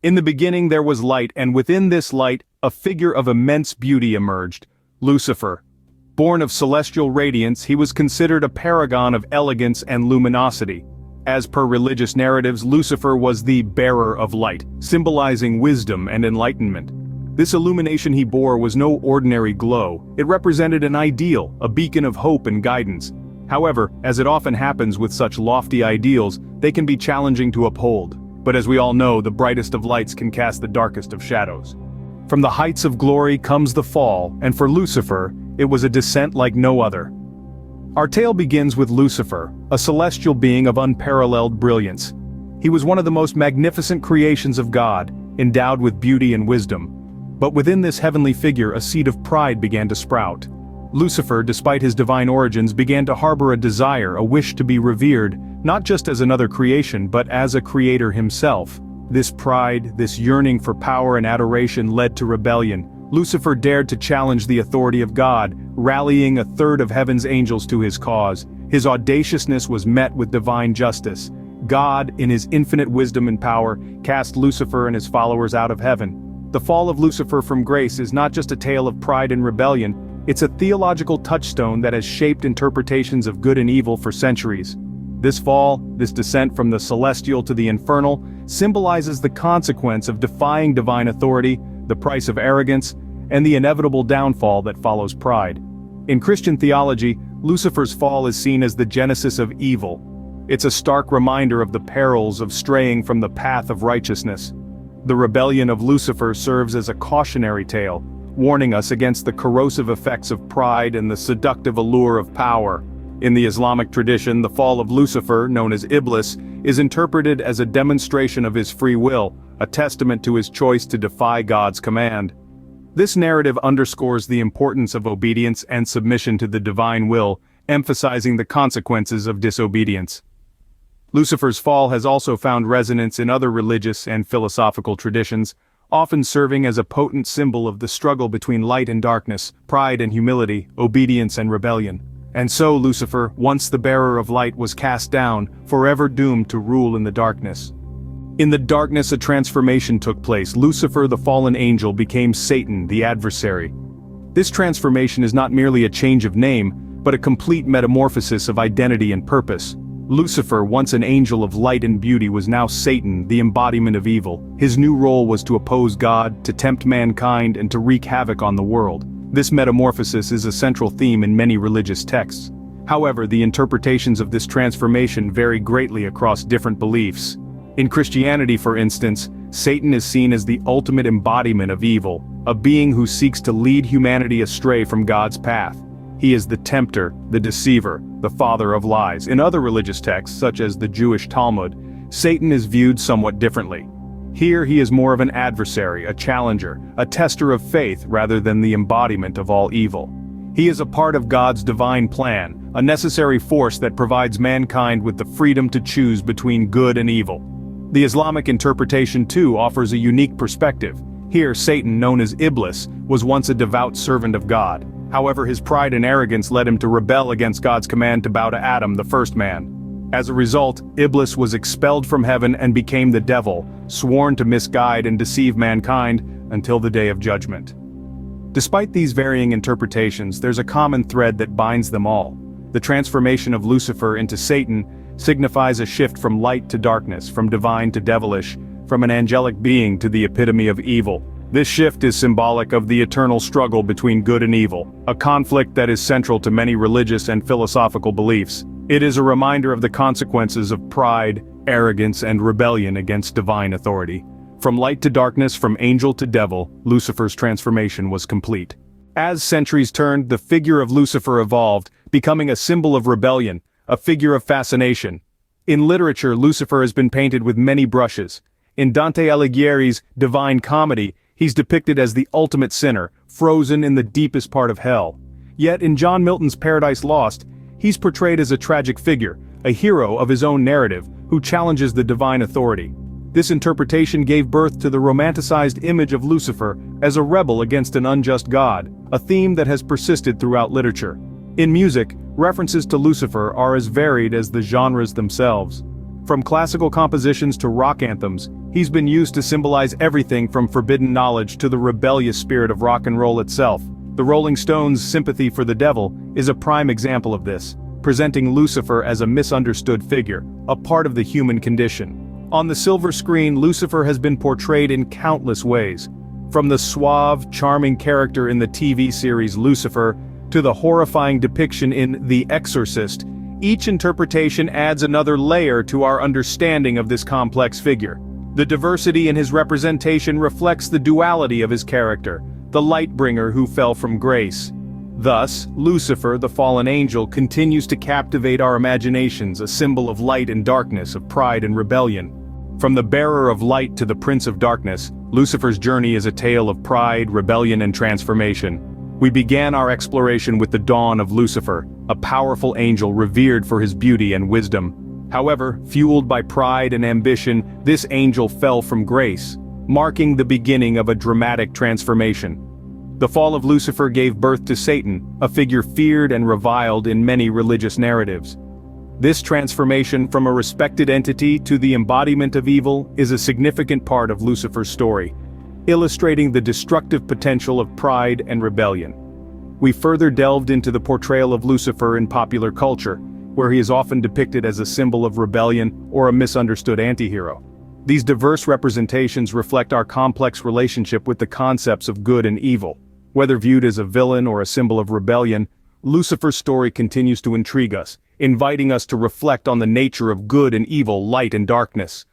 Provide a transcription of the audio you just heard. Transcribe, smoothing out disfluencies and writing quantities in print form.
In the beginning there was light, and within this light, a figure of immense beauty emerged, Lucifer. Born of celestial radiance, he was considered a paragon of elegance and luminosity. As per religious narratives, Lucifer was the bearer of light, symbolizing wisdom and enlightenment. This illumination he bore was no ordinary glow. It represented an ideal, a beacon of hope and guidance. However, as it often happens with such lofty ideals, they can be challenging to uphold. But as we all know, the brightest of lights can cast the darkest of shadows. From the heights of glory comes the fall, and for Lucifer, it was a descent like no other. Our tale begins with Lucifer, a celestial being of unparalleled brilliance. He was one of the most magnificent creations of God, endowed with beauty and wisdom. But within this heavenly figure, a seed of pride began to sprout. Lucifer, despite his divine origins, began to harbor a desire, a wish to be revered, not just as another creation, but as a creator himself. This pride, this yearning for power and adoration led to rebellion. Lucifer dared to challenge the authority of God, rallying a third of heaven's angels to his cause. His audaciousness was met with divine justice. God, in his infinite wisdom and power, cast Lucifer and his followers out of heaven. The fall of Lucifer from grace is not just a tale of pride and rebellion, it's a theological touchstone that has shaped interpretations of good and evil for centuries. This fall, this descent from the celestial to the infernal, symbolizes the consequence of defying divine authority, the price of arrogance, and the inevitable downfall that follows pride. In Christian theology, Lucifer's fall is seen as the genesis of evil. It's a stark reminder of the perils of straying from the path of righteousness. The rebellion of Lucifer serves as a cautionary tale, warning us against the corrosive effects of pride and the seductive allure of power. In the Islamic tradition, the fall of Lucifer, known as Iblis, is interpreted as a demonstration of his free will, a testament to his choice to defy God's command. This narrative underscores the importance of obedience and submission to the divine will, emphasizing the consequences of disobedience. Lucifer's fall has also found resonance in other religious and philosophical traditions, often serving as a potent symbol of the struggle between light and darkness, pride and humility, obedience and rebellion. And so Lucifer, once the bearer of light, was cast down, forever doomed to rule in the darkness. In the darkness a transformation took place. Lucifer, the fallen angel, became Satan, the adversary. This transformation is not merely a change of name, but a complete metamorphosis of identity and purpose. Lucifer, once an angel of light and beauty, was now Satan, the embodiment of evil. His new role was to oppose God, to tempt mankind, and to wreak havoc on the world. This metamorphosis is a central theme in many religious texts. However, the interpretations of this transformation vary greatly across different beliefs. In Christianity, for instance, Satan is seen as the ultimate embodiment of evil, a being who seeks to lead humanity astray from God's path. He is the tempter, the deceiver, the father of lies. In other religious texts, such as the Jewish Talmud, Satan is viewed somewhat differently. Here he is more of an adversary, a challenger, a tester of faith rather than the embodiment of all evil. He is a part of God's divine plan, a necessary force that provides mankind with the freedom to choose between good and evil. The Islamic interpretation too offers a unique perspective. Here Satan, known as Iblis, was once a devout servant of God. However, his pride and arrogance led him to rebel against God's command to bow to Adam, the first man. As a result, Iblis was expelled from heaven and became the devil, sworn to misguide and deceive mankind until the day of judgment. Despite these varying interpretations, there's a common thread that binds them all. The transformation of Lucifer into Satan signifies a shift from light to darkness, from divine to devilish, from an angelic being to the epitome of evil. This shift is symbolic of the eternal struggle between good and evil, a conflict that is central to many religious and philosophical beliefs. It is a reminder of the consequences of pride, arrogance, and rebellion against divine authority. From light to darkness, from angel to devil, Lucifer's transformation was complete. As centuries turned, the figure of Lucifer evolved, becoming a symbol of rebellion, a figure of fascination. In literature, Lucifer has been painted with many brushes. In Dante Alighieri's Divine Comedy, he's depicted as the ultimate sinner, frozen in the deepest part of hell. Yet in John Milton's Paradise Lost, he's portrayed as a tragic figure, a hero of his own narrative, who challenges the divine authority. This interpretation gave birth to the romanticized image of Lucifer as a rebel against an unjust God, a theme that has persisted throughout literature. In music, references to Lucifer are as varied as the genres themselves. From classical compositions to rock anthems, he's been used to symbolize everything from forbidden knowledge to the rebellious spirit of rock and roll itself. The Rolling Stones' Sympathy for the Devil is a prime example of this, presenting Lucifer as a misunderstood figure, a part of the human condition. On the silver screen, Lucifer has been portrayed in countless ways. From the suave, charming character in the TV series Lucifer, to the horrifying depiction in The Exorcist, each interpretation adds another layer to our understanding of this complex figure. The diversity in his representation reflects the duality of his character, the light-bringer who fell from grace. Thus, Lucifer, the fallen angel, continues to captivate our imaginations, a symbol of light and darkness, of pride and rebellion. From the bearer of light to the prince of darkness, Lucifer's journey is a tale of pride, rebellion, and transformation. We began our exploration with the dawn of Lucifer, a powerful angel revered for his beauty and wisdom. However, fueled by pride and ambition, this angel fell from grace, marking the beginning of a dramatic transformation. The fall of Lucifer gave birth to Satan, a figure feared and reviled in many religious narratives. This transformation from a respected entity to the embodiment of evil is a significant part of Lucifer's story, illustrating the destructive potential of pride and rebellion. We further delved into the portrayal of Lucifer in popular culture, where he is often depicted as a symbol of rebellion or a misunderstood antihero. These diverse representations reflect our complex relationship with the concepts of good and evil. Whether viewed as a villain or a symbol of rebellion, Lucifer's story continues to intrigue us, inviting us to reflect on the nature of good and evil, light and darkness.